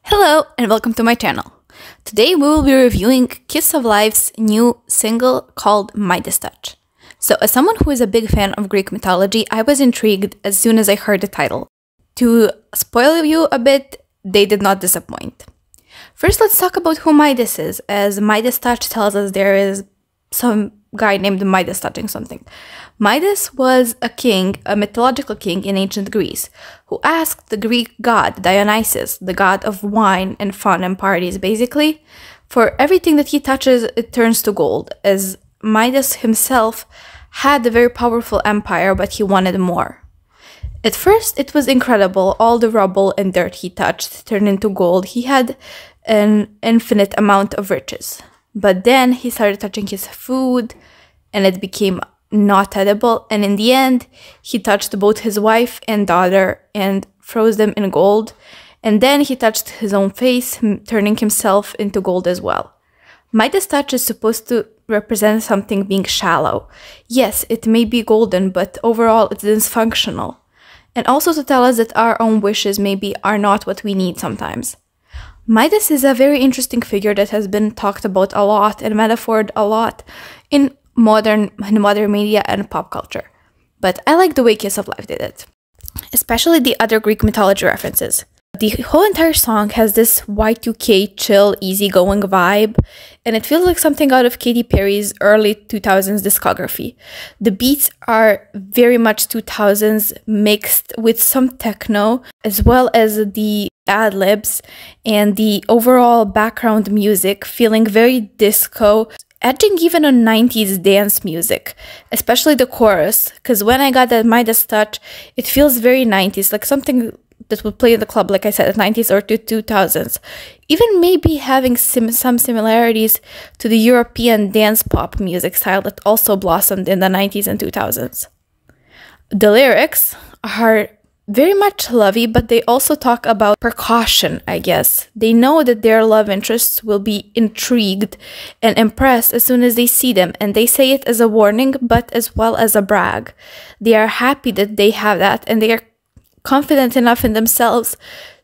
Hello and welcome to my channel. Today we will be reviewing Kiss of Life's new single called Midas Touch. So as someone who is a big fan of Greek mythology, I was intrigued as soon as I heard the title. To spoil you a bit, they did not disappoint. First, let's talk about who Midas is, as Midas Touch tells us there is some guy named Midas touching something. Midas was a king, a mythological king in ancient Greece, who asked the Greek god Dionysus, the god of wine and fun and parties basically, for everything that he touches it turns to gold, as Midas himself had a very powerful empire but he wanted more. At first it was incredible, all the rubble and dirt he touched turned into gold. He had an infinite amount of riches. But then he started touching his food and it became not edible, and in the end he touched both his wife and daughter and froze them in gold, and then he touched his own face, turning himself into gold as well. Midas Touch is supposed to represent something being shallow. Yes, it may be golden, but overall it's dysfunctional, and also to tell us that our own wishes maybe are not what we need sometimes. Midas is a very interesting figure that has been talked about a lot and metaphored a lot in modern media and pop culture. But I like the way Kiss of Life did it, especially the other Greek mythology references. The whole entire song has this Y2K chill, easygoing vibe, and it feels like something out of Katy Perry's early 2000s discography. The beats are very much 2000s mixed with some techno, as well as the ad-libs and the overall background music feeling very disco, edging even on 90s dance music, especially the chorus, because when I got that Midas Touch, it feels very 90s, like something that would play in the club, like I said, at 90s or 2000s. Even maybe having some similarities to the European dance pop music style that also blossomed in the 90s and 2000s. The lyrics are very much lovey, but they also talk about precaution, I guess. They know that their love interests will be intrigued and impressed as soon as they see them, and they say it as a warning, but as well as a brag. They are happy that they have that, and they are confident enough in themselves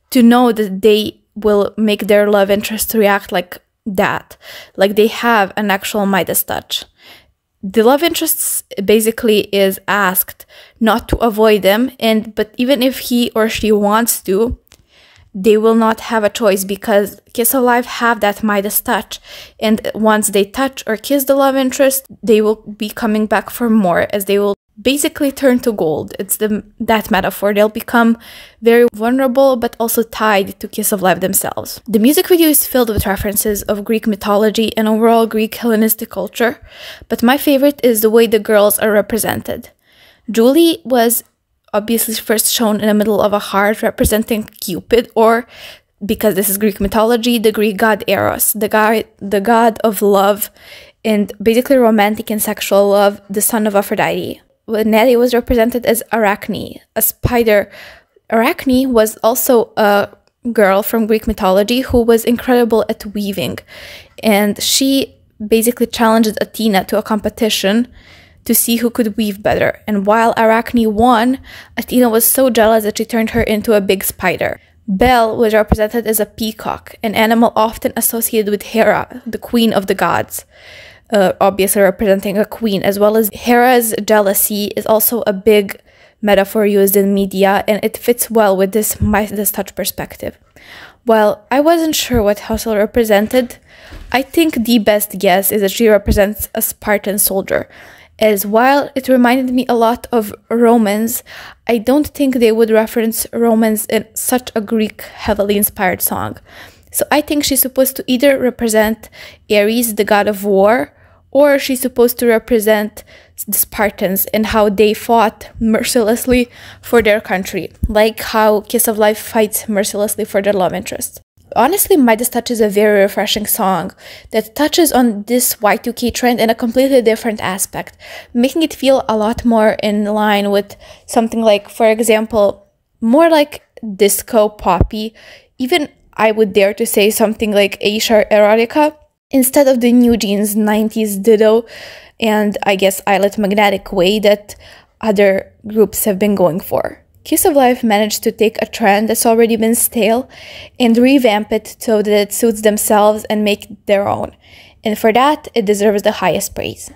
to know that they will make their love interest react like that, like they have an actual Midas touch. The love interests basically is asked not to avoid them, but even if he or she wants to, they will not have a choice, because Kiss of Life have that Midas touch, and once they touch or kiss the love interest, they will be coming back for more, as they will basically turn to gold. It's that metaphor. They'll become very vulnerable but also tied to Kiss of Life themselves. The music video is filled with references of Greek mythology and overall Greek Hellenistic culture, but my favorite is the way the girls are represented. Julie was obviously first shown in the middle of a heart representing Cupid, or, because this is Greek mythology, the Greek god Eros, the god of love and basically romantic and sexual love, the son of Aphrodite. Nelly was represented as Arachne, a spider. Arachne was also a girl from Greek mythology who was incredible at weaving, and she basically challenged Athena to a competition to see who could weave better. And while Arachne won, Athena was so jealous that she turned her into a big spider. Bel was represented as a peacock, an animal often associated with Hera, the queen of the gods. Obviously representing a queen, as well as Hera's jealousy is also a big metaphor used in media, and it fits well with this Midas Touch perspective. While I wasn't sure what Hustle represented, I think the best guess is that she represents a Spartan soldier, as while it reminded me a lot of Romans, I don't think they would reference Romans in such a Greek heavily inspired song. So I think she's supposed to either represent Ares, the god of war, or she's supposed to represent the Spartans and how they fought mercilessly for their country, like how Kiss of Life fights mercilessly for their love interest. Honestly, Midas Touch is a very refreshing song that touches on this Y2K trend in a completely different aspect, making it feel a lot more in line with something like, for example, more like disco poppy, even I would dare to say something like Asia Erotica, instead of the New Jeans 90s ditto and I guess Islet Magnetic way that other groups have been going for. Kiss of Life managed to take a trend that's already been stale and revamp it so that it suits themselves and make it their own. And for that, it deserves the highest praise.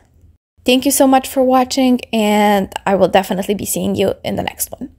Thank you so much for watching, and I will definitely be seeing you in the next one.